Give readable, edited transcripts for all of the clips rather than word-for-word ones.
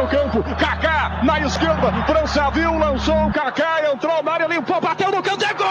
campo, Kaká na esquerda, França viu, lançou o Kaká, entrou na área, limpou, bateu no canto, é gol!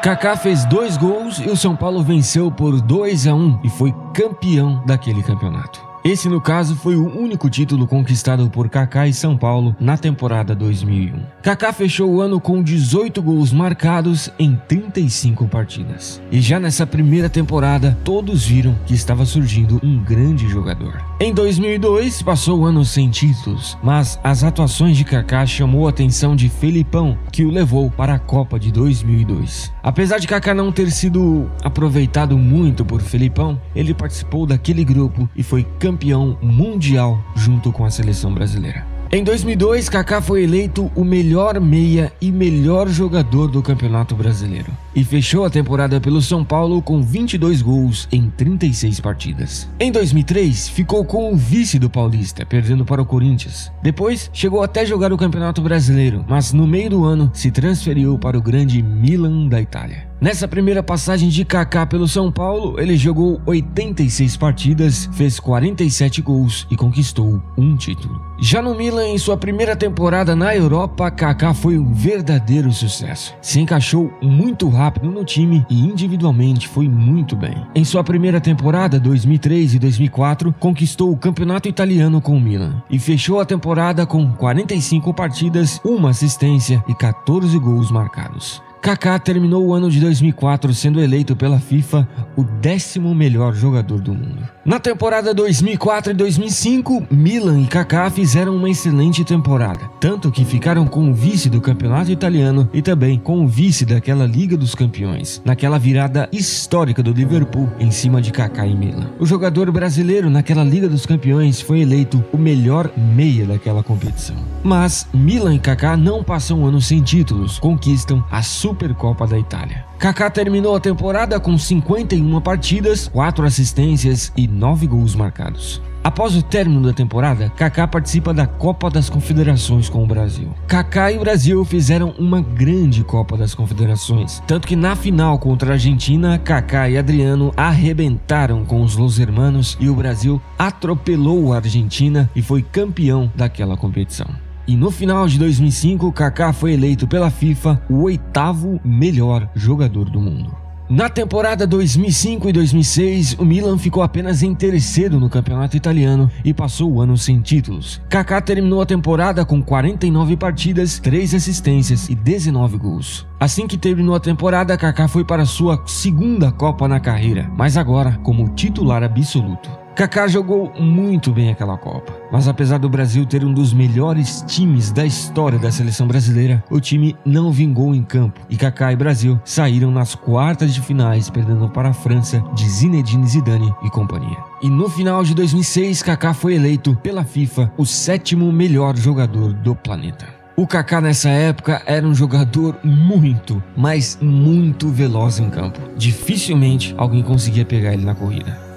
Kaká fez 2 gols e o São Paulo venceu por 2-1 e foi campeão daquele campeonato. Esse, no caso, foi o único título conquistado por Kaká e São Paulo na temporada 2001. Kaká fechou o ano com 18 gols marcados em 35 partidas. E já nessa primeira temporada, todos viram que estava surgindo um grande jogador. Em 2002, passou o ano sem títulos, mas as atuações de Kaká chamou a atenção de Felipão, que o levou para a Copa de 2002. Apesar de Kaká não ter sido aproveitado muito por Felipão, ele participou daquele grupo e foi campeão mundial junto com a seleção brasileira. Em 2002, Kaká foi eleito o melhor meia e melhor jogador do Campeonato Brasileiro e fechou a temporada pelo São Paulo com 22 gols em 36 partidas. Em 2003, ficou com o vice do Paulista, perdendo para o Corinthians. Depois, chegou até jogar o Campeonato Brasileiro, mas no meio do ano se transferiu para o grande Milan da Itália. Nessa primeira passagem de Kaká pelo São Paulo, ele jogou 86 partidas, fez 47 gols e conquistou um título. Já no Milan, em sua primeira temporada na Europa, Kaká foi um verdadeiro sucesso. Se encaixou muito rápido no time e individualmente foi muito bem. Em sua primeira temporada, 2003 e 2004, conquistou o campeonato italiano com o Milan e fechou a temporada com 45 partidas, 1 assistência e 14 gols marcados. Kaká terminou o ano de 2004 sendo eleito pela FIFA o 10º melhor jogador do mundo. Na temporada 2004 e 2005, Milan e Kaká fizeram uma excelente temporada, tanto que ficaram com o vice do campeonato italiano e também com o vice daquela Liga dos Campeões, naquela virada histórica do Liverpool em cima de Kaká e Milan. O jogador brasileiro naquela Liga dos Campeões foi eleito o melhor meia daquela competição. Mas Milan e Kaká não passam um ano sem títulos, conquistam a Supercopa da Itália. Kaká terminou a temporada com 51 partidas, 4 assistências e 9 gols marcados. Após o término da temporada, Kaká participa da Copa das Confederações com o Brasil. Kaká e o Brasil fizeram uma grande Copa das Confederações, tanto que na final contra a Argentina, Kaká e Adriano arrebentaram com os Los Hermanos e o Brasil atropelou a Argentina e foi campeão daquela competição. E no final de 2005, Kaká foi eleito pela FIFA o 8º melhor jogador do mundo. Na temporada 2005 e 2006, o Milan ficou apenas em terceiro no campeonato italiano e passou o ano sem títulos. Kaká terminou a temporada com 49 partidas, 3 assistências e 19 gols. Assim que terminou a temporada, Kaká foi para sua segunda Copa na carreira, mas agora como titular absoluto. Kaká jogou muito bem aquela Copa, mas apesar do Brasil ter um dos melhores times da história da seleção brasileira, o time não vingou em campo e Kaká e Brasil saíram nas quartas de finais, perdendo para a França de Zinedine Zidane e companhia. E no final de 2006, Kaká foi eleito pela FIFA o 7º melhor jogador do planeta. O Kaká nessa época era um jogador muito, mas muito veloz em campo. Dificilmente alguém conseguia pegar ele na corrida.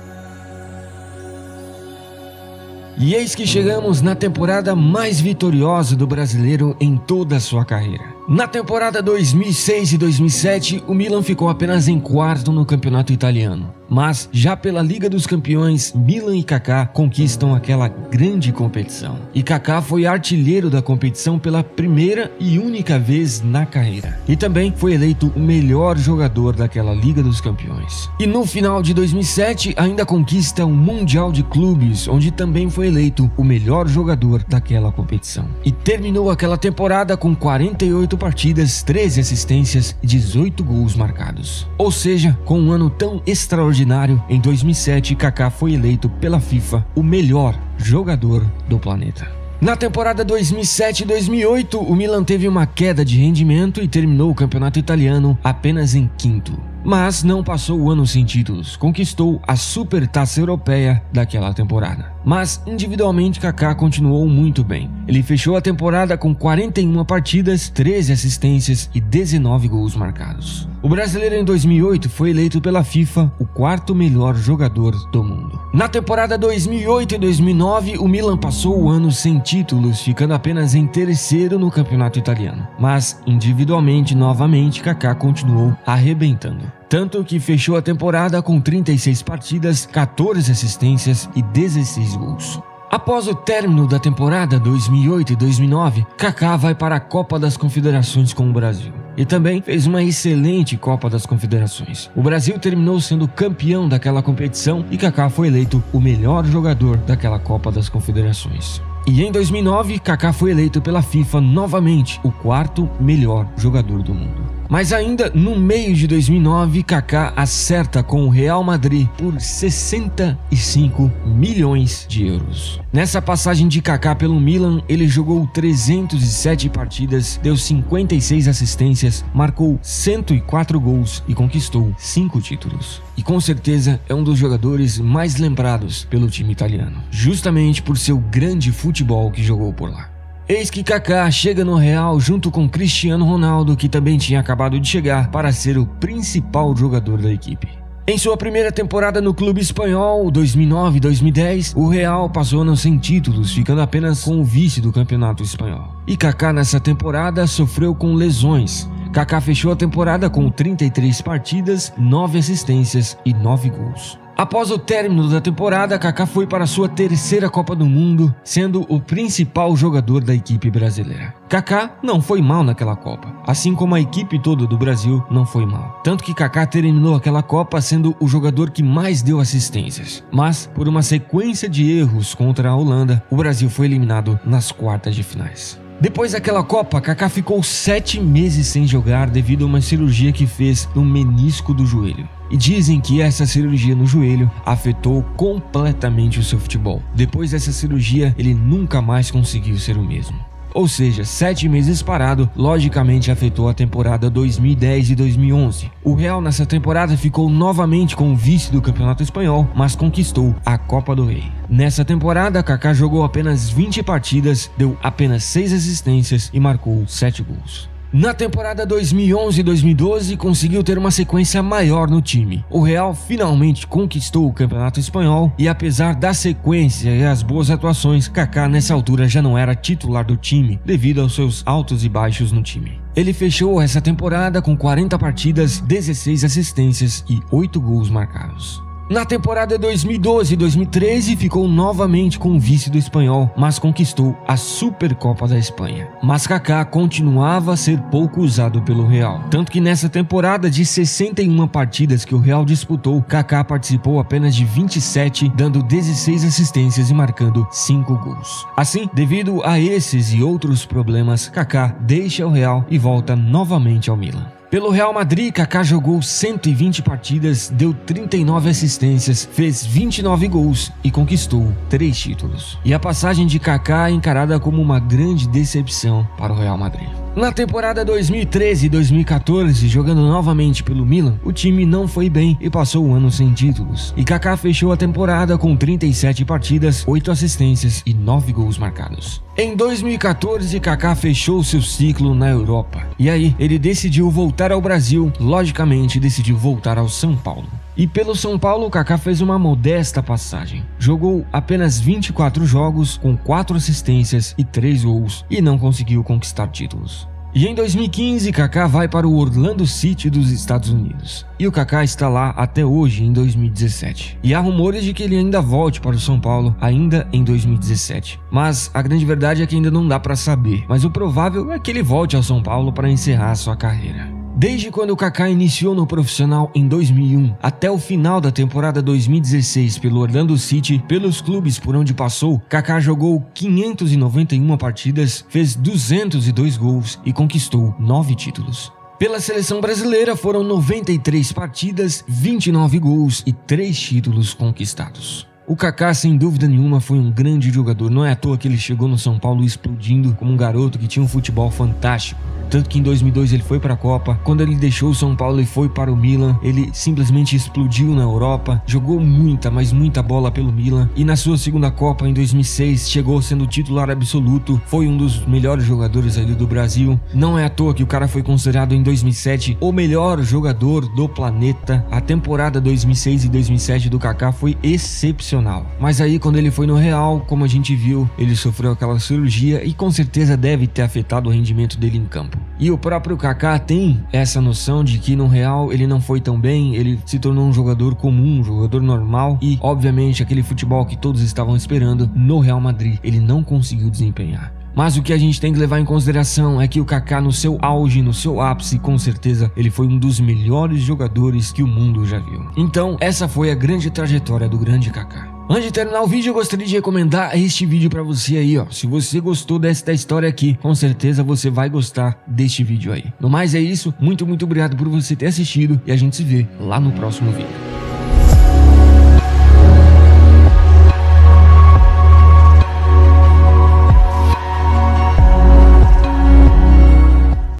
E eis que chegamos na temporada mais vitoriosa do brasileiro em toda a sua carreira. Na temporada 2006 e 2007, o Milan ficou apenas em quarto no campeonato italiano. Mas já pela Liga dos Campeões, Milan e Kaká conquistam aquela grande competição. E Kaká foi artilheiro da competição pela primeira e única vez na carreira. E também foi eleito o melhor jogador daquela Liga dos Campeões. E no final de 2007, ainda conquista o Mundial de Clubes, onde também foi eleito o melhor jogador daquela competição. E terminou aquela temporada com 48 partidas, 13 assistências e 18 gols marcados. Ou seja, com um ano tão extraordinário, em 2007 Kaká foi eleito pela FIFA o melhor jogador do planeta. Na temporada 2007-2008, o Milan teve uma queda de rendimento e terminou o campeonato italiano apenas em quinto. Mas não passou o ano sem títulos, conquistou a Supertaça Europeia daquela temporada. Mas individualmente Kaká continuou muito bem. Ele fechou a temporada com 41 partidas, 13 assistências e 19 gols marcados. O brasileiro em 2008 foi eleito pela FIFA o 4º melhor jogador do mundo. Na temporada 2008 e 2009, o Milan passou o ano sem títulos, ficando apenas em terceiro no campeonato italiano. Mas individualmente, novamente, Kaká continuou arrebentando. tanto que fechou a temporada com 36 partidas, 14 assistências e 16 gols. Após o término da temporada 2008 e 2009, Kaká vai para a Copa das Confederações com o Brasil. E também fez uma excelente Copa das Confederações. O Brasil terminou sendo campeão daquela competição e Kaká foi eleito o melhor jogador daquela Copa das Confederações. E em 2009, Kaká foi eleito pela FIFA novamente o quarto melhor jogador do mundo. Mas ainda no meio de 2009, Kaká acerta com o Real Madrid por 65 milhões de euros. Nessa passagem de Kaká pelo Milan, ele jogou 307 partidas, deu 56 assistências, marcou 104 gols e conquistou 5 títulos. E com certeza é um dos jogadores mais lembrados pelo time italiano, justamente por seu grande futebol que jogou por lá. Eis que Kaká chega no Real junto com Cristiano Ronaldo, que também tinha acabado de chegar, para ser o principal jogador da equipe. Em sua primeira temporada no clube espanhol, 2009-2010, o Real passou anos sem títulos, ficando apenas com o vice do campeonato espanhol. E Kaká nessa temporada sofreu com lesões. Kaká fechou a temporada com 33 partidas, 9 assistências e 9 gols. Após o término da temporada, Kaká foi para sua terceira Copa do Mundo, sendo o principal jogador da equipe brasileira. Kaká não foi mal naquela Copa, assim como a equipe toda do Brasil não foi mal. Tanto que Kaká terminou aquela Copa sendo o jogador que mais deu assistências. Mas, por uma sequência de erros contra a Holanda, o Brasil foi eliminado nas quartas de finais. Depois daquela Copa, Kaká ficou 7 meses sem jogar devido a uma cirurgia que fez no menisco do joelho. E dizem que essa cirurgia no joelho afetou completamente o seu futebol. Depois dessa cirurgia, ele nunca mais conseguiu ser o mesmo. Ou seja, 7 meses parado, logicamente afetou a temporada 2010 e 2011. O Real nessa temporada ficou novamente com o vice do Campeonato Espanhol, mas conquistou a Copa do Rei. Nessa temporada, Kaká jogou apenas 20 partidas, deu apenas 6 assistências e marcou 7 gols. Na temporada 2011 e 2012, conseguiu ter uma sequência maior no time. O Real finalmente conquistou o Campeonato Espanhol e, apesar da sequência e as boas atuações, Kaká nessa altura já não era titular do time, devido aos seus altos e baixos no time. Ele fechou essa temporada com 40 partidas, 16 assistências e 8 gols marcados. Na temporada 2012 e 2013 ficou novamente com o vice do Espanhol, mas conquistou a Supercopa da Espanha. Mas Kaká continuava a ser pouco usado pelo Real, tanto que nessa temporada de 61 partidas que o Real disputou, Kaká participou apenas de 27, dando 16 assistências e marcando 5 gols. Assim, devido a esses e outros problemas, Kaká deixa o Real e volta novamente ao Milan. Pelo Real Madrid, Kaká jogou 120 partidas, deu 39 assistências, fez 29 gols e conquistou 3 títulos. E a passagem de Kaká é encarada como uma grande decepção para o Real Madrid. Na temporada 2013 e 2014, jogando novamente pelo Milan, o time não foi bem e passou o ano sem títulos. E Kaká fechou a temporada com 37 partidas, 8 assistências e 9 gols marcados. Em 2014, Kaká fechou seu ciclo na Europa. E aí, ele decidiu voltar ao Brasil, logicamente decidiu voltar ao São Paulo. E pelo São Paulo, Kaká fez uma modesta passagem. Jogou apenas 24 jogos, com 4 assistências e 3 gols, e não conseguiu conquistar títulos. E em 2015, Kaká vai para o Orlando City dos Estados Unidos. E o Kaká está lá até hoje, em 2017. E há rumores de que ele ainda volte para o São Paulo, ainda em 2017. Mas a grande verdade é que ainda não dá para saber. Mas o provável é que ele volte ao São Paulo para encerrar sua carreira. Desde quando o Kaká iniciou no profissional em 2001 até o final da temporada 2016 pelo Orlando City, pelos clubes por onde passou, Kaká jogou 591 partidas, fez 202 gols e conquistou 9 títulos. Pela seleção brasileira foram 93 partidas, 29 gols e 3 títulos conquistados. O Kaká, sem dúvida nenhuma, foi um grande jogador. Não é à toa que ele chegou no São Paulo explodindo como um garoto que tinha um futebol fantástico. Tanto que em 2002 ele foi para a Copa. Quando ele deixou o São Paulo e foi para o Milan, ele simplesmente explodiu na Europa. Jogou muita, mas muita bola pelo Milan. E na sua segunda Copa, em 2006, chegou sendo titular absoluto. Foi um dos melhores jogadores ali do Brasil. Não é à toa que o cara foi considerado em 2007 o melhor jogador do planeta. A temporada 2006 e 2007 do Kaká foi excepcional. sensacional. Mas aí quando ele foi no Real, como a gente viu, ele sofreu aquela cirurgia e com certeza deve ter afetado o rendimento dele em campo. E o próprio Kaká tem essa noção de que no Real ele não foi tão bem, ele se tornou um jogador comum, um jogador normal e obviamente aquele futebol que todos estavam esperando no Real Madrid ele não conseguiu desempenhar. Mas o que a gente tem que levar em consideração é que o Kaká no seu auge, no seu ápice, com certeza ele foi um dos melhores jogadores que o mundo já viu. Então essa foi a grande trajetória do grande Kaká. Antes de terminar o vídeo, eu gostaria de recomendar este vídeo pra você aí, ó. Se você gostou desta história aqui, com certeza você vai gostar deste vídeo aí. No mais é isso, muito obrigado por você ter assistido e a gente se vê lá no próximo vídeo.